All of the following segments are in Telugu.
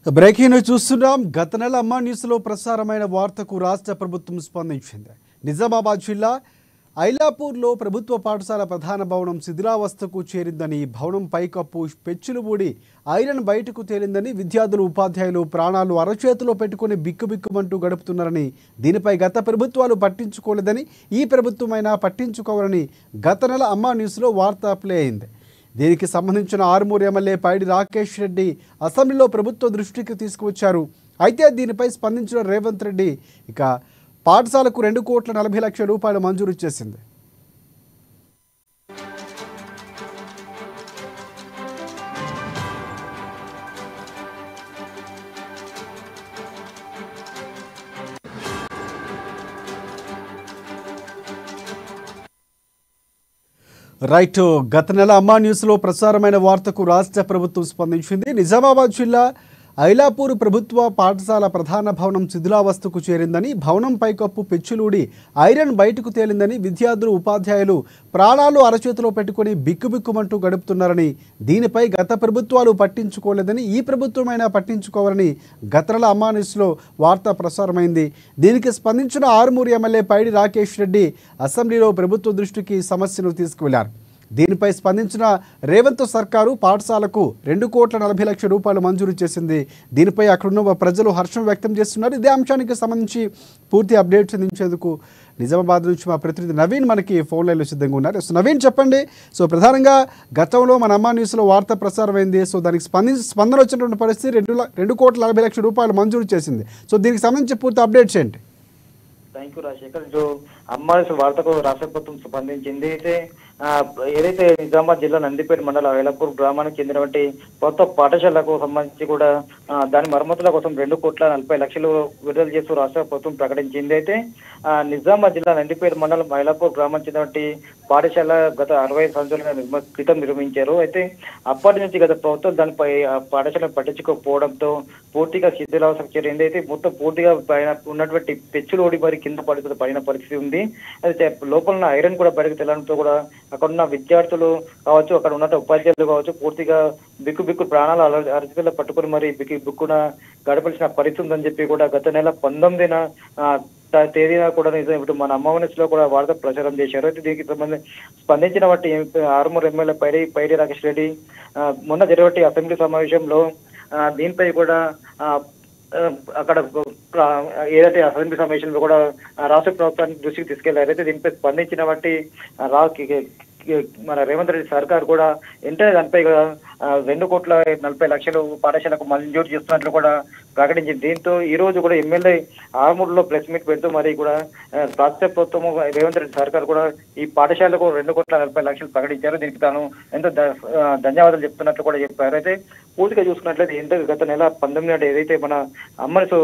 బ్రేకింగ్ న్యూస్ చూస్తున్నాం. గత నెల అమ్మా న్యూస్లో ప్రసారమైన వార్తకు రాష్ట్ర ప్రభుత్వం స్పందించింది. నిజామాబాద్ జిల్లా ఐలాపూర్లో ప్రభుత్వ పాఠశాల ప్రధాన భవనం శిథిలావస్థకు చేరిందని, భవనం పైకప్పు పెచ్చులు ఊడి ఐరన్ బయటకు తేలిందని, విద్యార్థులు ఉపాధ్యాయులు ప్రాణాలు అరచేతిలో పెట్టుకుని బిక్కుబిక్కుమంటూ గడుపుతున్నారని, దీనిపై గత ప్రభుత్వాలు పట్టించుకోలేదని, ఈ ప్రభుత్వమైనా పట్టించుకోవాలని గత నెల అమ్మా న్యూస్లో వార్త ప్లే అయింది. దీనికి సంబంధించిన ఆర్మూర్ ఎమ్మెల్యే పైడి రాకేష్ రెడ్డి అసెంబ్లీలో ప్రభుత్వ దృష్టికి తీసుకువచ్చారు. అయితే దీనిపై స్పందించిన రేవంత్ రెడ్డి ఇక పాఠశాలకు 2,40,00,000 రూపాయలు మంజూరు చేసింది. రైట్. గత నెల అమ్మా న్యూస్లో ప్రసారమైన వార్తకు రాష్ట్ర ప్రభుత్వం స్పందించింది. నిజామాబాద్ జిల్లా ఐలాపూర్ ప్రభుత్వ పాఠశాల ప్రధాన భవనం శిథిలావస్థకు చేరిందని, భవనం పైకప్పు పెచ్చులూడి ఐరన్ బయటకు తేలిందని, విద్యార్థులు ఉపాధ్యాయులు ప్రాణాలు అరచేతిలో పెట్టుకుని బిక్కుబిక్కుమంటూ గడుపుతున్నారని, దీనిపై గత ప్రభుత్వాలు పట్టించుకోలేదని, ఈ ప్రభుత్వమైనా పట్టించుకోవాలని గత నెల అమ్మా న్యూస్లో వార్త ప్రసారమైంది. దీనికి స్పందించిన ఆర్మూర్ ఎమ్మెల్యే పైడి రాకేష్ రెడ్డి అసెంబ్లీలో ప్రభుత్వ దృష్టికి సమస్యను తీసుకువెళ్లారు. దీనిపై స్పందించిన రేవంత్ సర్కారు పాఠశాలకు 2,40,00,000 రూపాయలు మంజూరు చేసింది. దీనిపై అక్కడున్న ప్రజలు హర్షం వ్యక్తం చేస్తున్నారు. ఇదే అంశానికి సంబంధించి పూర్తి అప్డేట్స్ అందించేందుకు నిజామాబాద్ నుంచి మా ప్రతినిధి నవీన్ మనకి ఫోన్ లైన్లో సిద్ధంగా ఉన్నారు. సో నవీన్, చెప్పండి. సో ప్రధానంగా గతంలో మన అమ్మా న్యూస్లో వార్త ప్రసారమైంది. సో దానికి స్పందన వచ్చినటువంటి పరిస్థితి 2,40,00,000 రూపాయలు మంజూరు చేసింది. సో దీనికి సంబంధించి పూర్తి అప్డేట్స్ ఏంటి? Thank you Rajasekhar. అమ్మా వార్తకు రాష్ట్ర ప్రభుత్వం స్పందించింది. అయితే ఏదైతే నిజామాబాద్ జిల్లా నందిపేట మండలం ఐలాపూర్ గ్రామానికి చెందినటువంటి కొత్త పాఠశాలకు సంబంధించి కూడా దాని మరమ్మతుల కోసం 2,40,00,000 విడుదల చేస్తూ రాష్ట్ర ప్రభుత్వం ప్రకటించింది. అయితే నిజామాబాద్ జిల్లా నందిపేట మండలం ఐలాపూర్ గ్రామానికి చెందినటువంటి పాఠశాల గత 65 సంవత్సరాల క్రితం నిర్మించారు. అయితే అప్పటి నుంచి గత ప్రభుత్వం దానిపై పాఠశాలను పట్టించుకోకపోవడంతో పూర్తిగా శిథిలావస్థకు చేరింది. అయితే మొత్తం పూర్తిగా పైన ఉన్నటువంటి పెచ్చులు ఓడి మరి కింద పడిన పరిస్థితి ఉంది. అయితే లోపల ఉన్న ఐరన్ కూడా బయటకు తెలడంతో కూడా అక్కడ ఉన్న విద్యార్థులు కావచ్చు, అక్కడ ఉన్న ఉపాధ్యాయులు కావచ్చు, పూర్తిగా బిక్కు ప్రాణాలు అరచేతిలో పట్టుకుని మరి బిక్కున గడపలిసిన పరిస్థితి ఉందని చెప్పి కూడా గత నెల 19న తేదీన కూడా ఇప్పుడు మన అమ్మవనెస్లో కూడా వార్త ప్రచారం చేశారు. అయితే దీనికి స్పందించిన వాటి ఆర్మూర్ ఎమ్మెల్యే పైడి రాకేష్ రెడ్డి మొన్న జరిగే అసెంబ్లీ సమావేశంలో దీనిపై కూడా అక్కడ ఏదైతే అసెంబ్లీ సమావేశంలో కూడా రాష్ట్ర ప్రభుత్వానికి దృష్టికి తీసుకెళ్లారు. అయితే దీనిపై స్పందించిన బట్టి మన రేవంత్ రెడ్డి సర్కార్ కూడా వెంటనే దానిపై 2,40,00,000 పాఠశాలకు మంజూరు చేస్తున్నట్లు కూడా ప్రకటించింది. దీంతో ఈ రోజు కూడా ఎమ్మెల్యే ఆర్మూర్లో ప్రెస్ మీట్ పెడుతూ మరి కూడా రాష్ట్ర ప్రభుత్వం రేవంత్ రెడ్డి సర్కార్ కూడా ఈ పాఠశాలకు 2,40,00,000 ప్రకటించారు. దీనికి తాను ఎంతో ధన్యవాదాలు చెప్తున్నట్లు కూడా చెప్పారు. అయితే పూర్తిగా చూసుకున్నట్లయితే గత నెల 19 ఏదైతే మన అమ్మనిసు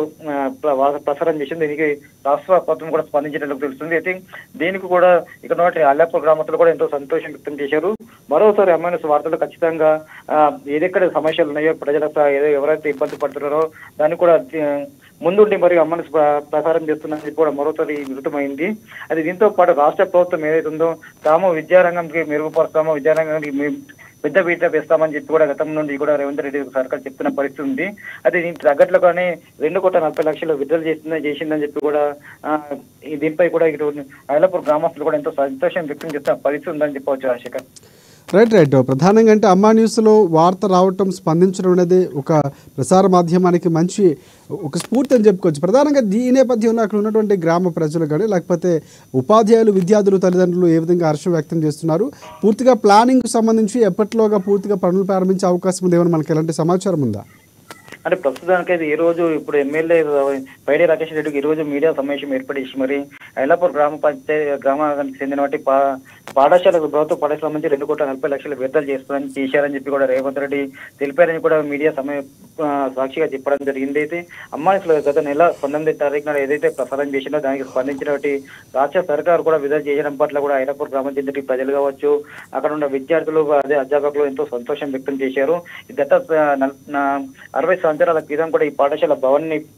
ప్రసారం చేసింది, దీనికి రాష్ట్ర ప్రభుత్వం కూడా స్పందించినట్లు తెలుస్తుంది. అయితే దీనికి కూడా ఇక్కడ ఐలాపూర్ గ్రామస్తులు కూడా ఎంతో సంతోషం వ్యక్తం చేశారు. మరోసారి అమ్మనిసు వార్తలు ఖచ్చితంగా ఏదెక్కడ సమస్యలు ఉన్నాయో ప్రజలకు ఎవరైతే ఇబ్బంది పడుతున్నారో దాన్ని కూడా ముందుండి మరి అమ్మని ప్రసారం చేస్తున్నది కూడా మరోసారి విరుద్ధమైంది. అది దీంతో పాటు రాష్ట్ర ప్రభుత్వం ఏదైతే ఉందో తాము విద్యారంగానికి మెరుగుపరుస్తామో, విద్యారంగానికి పెద్ద పీట వేస్తామని చెప్పి కూడా గతం నుండి కూడా రేవంత్ రెడ్డి సర్కార్ చెప్తున్న పరిస్థితి ఉంది. అయితే దీనికి తగ్గట్లుగానే 2,40,00,000 విడుదల చేసిందని చెప్పి కూడా దీనిపై కూడా ఇటు ఐలాపూర్ గ్రామస్తులు కూడా ఎంతో సంతోషం వ్యక్తం చేస్తున్న పరిస్థితి ఉందని చెప్పవచ్చు రాజశేఖర్. రైట్. ప్రధానంగా అంటే అమ్మా న్యూస్లో వార్త రావటం, స్పందించడం అనేది ఒక ప్రసార మాధ్యమానికి మంచి ఒక స్ఫూర్తి అని చెప్పుకోవచ్చు. ప్రధానంగా ఈ నేపథ్యంలో అక్కడ ఉన్నటువంటి గ్రామ ప్రజలు కానీ లేకపోతే ఉపాధ్యాయులు, విద్యార్థులు, తల్లిదండ్రులు ఏ విధంగా హర్షం వ్యక్తం చేస్తున్నారు? పూర్తిగా ప్లానింగ్ సంబంధించి ఎప్పటిలోగా పూర్తిగా పనులు ప్రారంభించే అవకాశం ఉంది ఏమైనా మనకి ఎలాంటి సమాచారం ఉందా? అంటే ప్రస్తుతానికి అయితే ఈ రోజు ఇప్పుడు ఎమ్మెల్యే పైడి రాకేష్ రెడ్డికి ఈ రోజు మీడియా సమావేశం ఏర్పాటు చేసి మరి ఐలాపూర్ గ్రామానికి చెందిన పాఠశాలకు ప్రభుత్వ పాఠశాల సంబంధించి 2,40,00,000 విడుదల చేశారని చెప్పి కూడా రేవంత్ రెడ్డి తెలిపారని కూడా మీడియా సాక్షిగా చెప్పడం జరిగింది. అయితే అమ్మాయిలో గత నెల 19వ తారీఖున ఏదైతే ప్రసారం చేసిందో దానికి స్పందించిన రాష్ట్ర సర్కార్ కూడా విడుదల చేయడం పట్ల కూడా ఐలాపూర్ గ్రామం చెందిన ప్రజలు కావచ్చు, అక్కడ ఉన్న విద్యార్థులు, అదే అధ్యాపకులు ఎంతో సంతోషం వ్యక్తం చేశారు. గత 60 సంవత్సరాల క్రితం కూడా ఈ పాఠశాల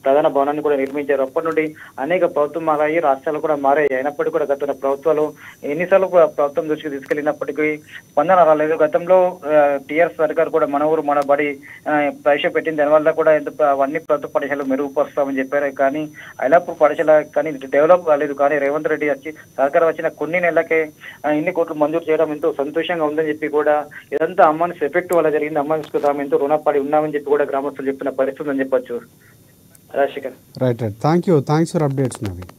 ప్రధాన భవనాన్ని కూడా నిర్మించారు. అప్పటి నుండి అనేక ప్రభుత్వం మారాయి, రాష్ట్రాలు కూడా మారాయి. అయినప్పటికీ కూడా గత ప్రభుత్వాలు ఎన్నిసార్లు ప్రభుత్వం దృష్టికి తీసుకెళ్లినప్పటికీ స్పందన రాలేదు. గతంలో టీఆర్ఎస్ సర్కార్ కూడా మన ఊరు మన బడి ప్రవేశపెట్టింది. దానివల్ల కూడా అన్ని ప్రభుత్వ పాఠశాలలు మెరుగుపరుస్తామని చెప్పారు. కానీ ఐలాపూర్ పాఠశాల కానీ డెవలప్ కాలేదు. కానీ రేవంత్ రెడ్డి సర్కార్ వచ్చిన కొన్ని నెలలకే ఇన్ని కోట్లు మంజూరు చేయడం ఎంతో సంతోషంగా ఉందని చెప్పి కూడా ఇదంతా అమ్మాయిస్ ఎఫెక్ట్ వల్ల జరిగింది. అమ్మాయిస్కు తాము ఎంతో రుణపడి ఉన్నామని చెప్పి కూడా గ్రామస్తులు చెప్తున్న పరిస్థితి అని చెప్పొచ్చు. Rajasekhar. Right. Thank you. Thanks for updates Naveen.